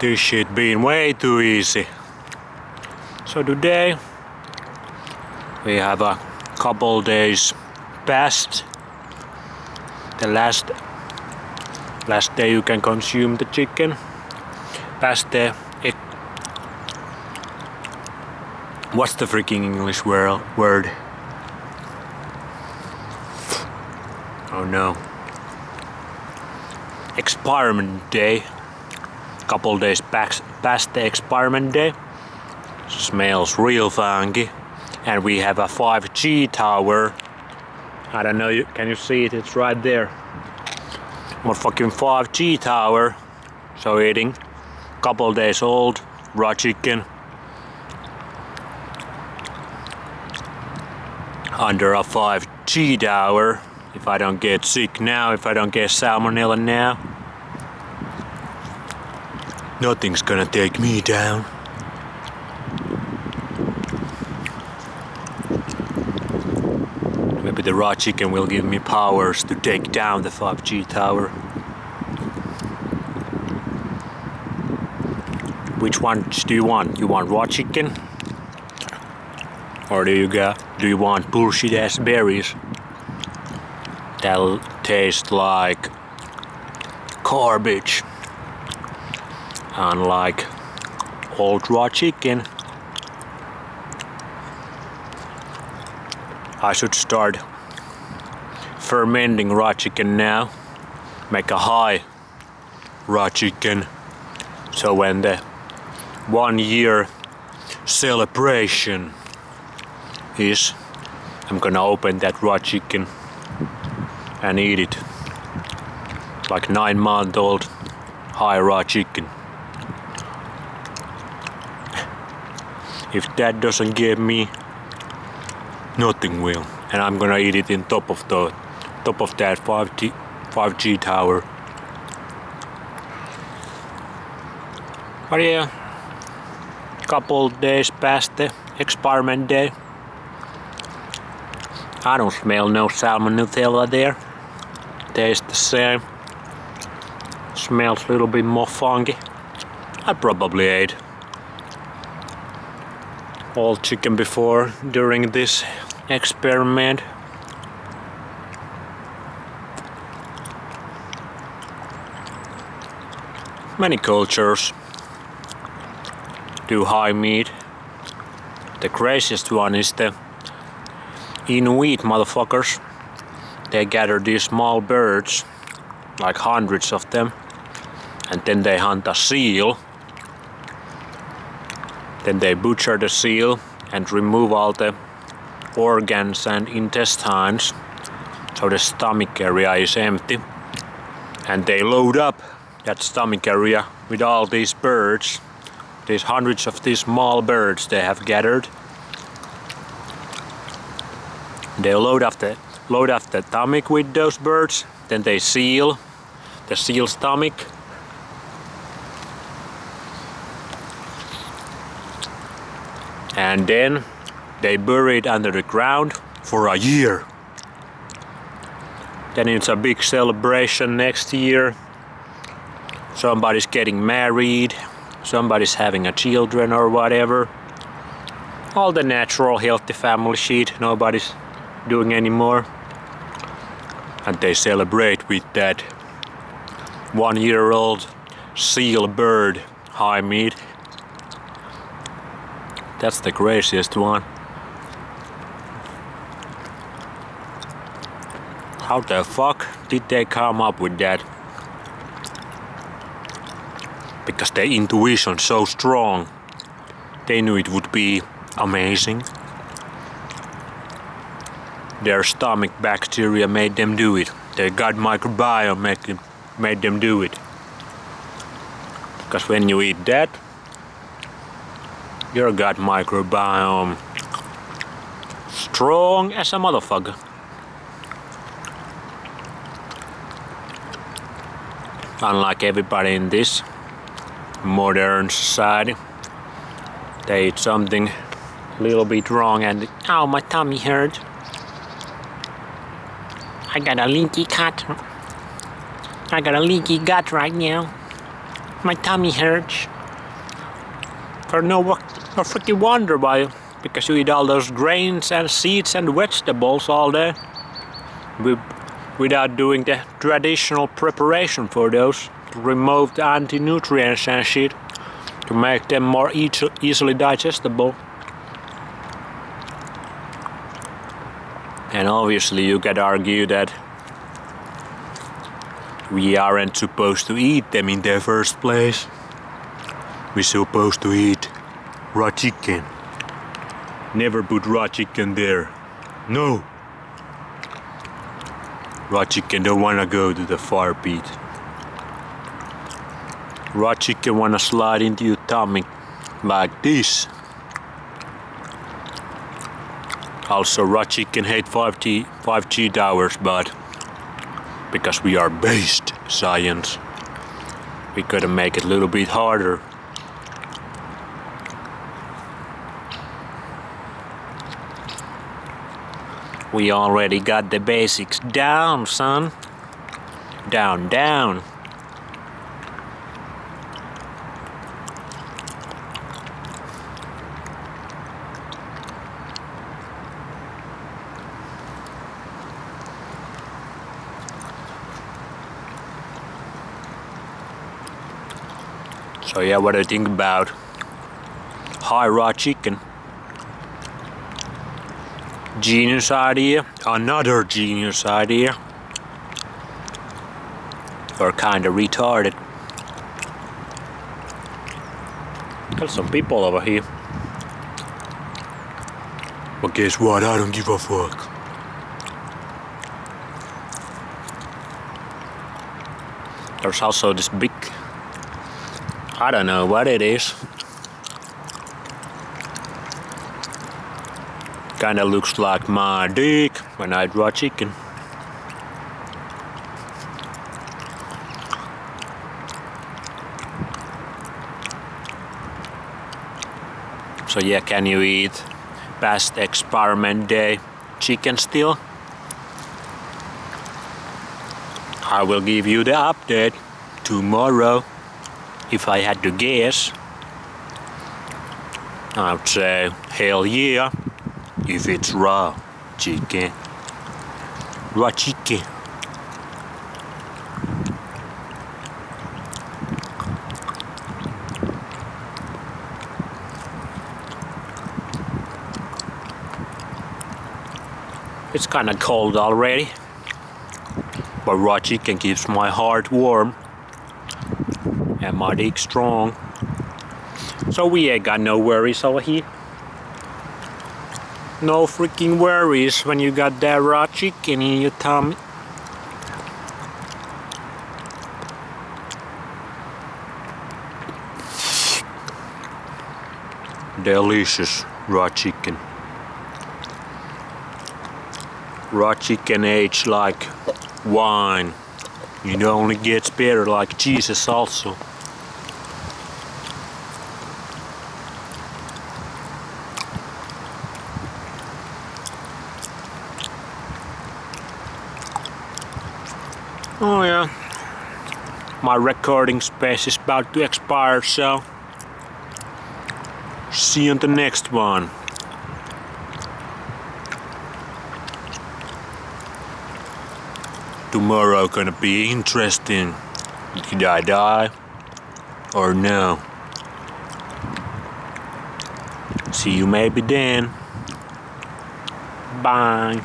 This shit been way too easy. So today we have a couple days past the last day you can consume the chicken. Past the what's the freaking English word? Oh no. Experiment day. Couple days past the experiment day. Smells real funky. And we have a 5G tower. I don't know, can you see it? It's right there. Motherfucking 5G tower. So eating couple days old raw chicken under a 5G tower. If I don't get sick now, if I don't get salmonella now, nothing's gonna take me down. Maybe the raw chicken will give me powers to take down the 5G tower. Which one do you want? You want raw chicken? Or do you want bullshit ass berries that'll taste like garbage? Unlike old raw chicken. I should start fermenting raw chicken now. Make a high raw chicken. So when the 1 year celebration is, I'm gonna open that raw chicken and eat it. Like 9-month-old high raw chicken. If that doesn't get me, nothing will. And I'm gonna eat it in top of that 5G tower. But yeah, couple days past the experiment day. I don't smell no salmonella there. Tastes the same. Smells a little bit more funky. I probably ate all chicken before during this experiment. Many cultures do high meat. The craziest one is the Inuit motherfuckers. They gather these small birds, like hundreds of them, and then they hunt a seal. Then they butcher the seal and remove all the organs and intestines, so the stomach area is empty. And they load up that stomach area with all these birds, these hundreds of these small birds they have gathered. They load up the stomach with those birds, then they seal the seal stomach. And then they bury it under the ground for a year. Then it's a big celebration next year. Somebody's getting married, somebody's having a children or whatever. All the natural healthy family shit nobody's doing anymore. And they celebrate with that 1-year-old seal bird high meat. That's the craziest one. How the fuck did they come up with that? Because their intuition so strong. They knew it would be amazing. Their stomach bacteria made them do it. Their gut microbiome made them do it. Because when you eat that, your gut microbiome strong as a motherfucker. Unlike everybody in this modern society, they eat something a little bit wrong and oh, my tummy hurt. I got a leaky gut right now. My tummy hurts. Or no freaking wonder why. Because you eat all those grains and seeds and vegetables all day. Without doing the traditional preparation for those. To remove the anti-nutrients and shit. To make them more easily digestible. And obviously you could argue that we aren't supposed to eat them in the first place. We're supposed to eat raw chicken. Never put raw chicken there. No! Raw chicken don't wanna go to the fire pit. Raw chicken wanna slide into your tummy like this. Also, raw chicken hate 5G towers, but because we are based science, we gotta make it a little bit harder. We already got the basics down, son. Down, down. So yeah, what do you think about high raw chicken? Genius idea, another genius idea, or kinda retarded. Got some people over here. But guess what? I don't give a fuck. There's also this big, I don't know what it is. Kinda looks like my dick when I draw chicken. So yeah, can you eat past experiment day chicken still? I will give you the update tomorrow. If I had to guess, I would say hell yeah. If it's raw chicken. Raw chicken. It's kinda cold already, but raw chicken keeps my heart warm and my dick strong. So we ain't got no worries over here. No freaking worries when you got that raw chicken in your tummy. Delicious raw chicken. Raw chicken aged like wine. It only gets better like Jesus also. Oh yeah, my recording space is about to expire, so see you on the next one. Tomorrow gonna be interesting. Did I die or no? See you maybe then. Bye.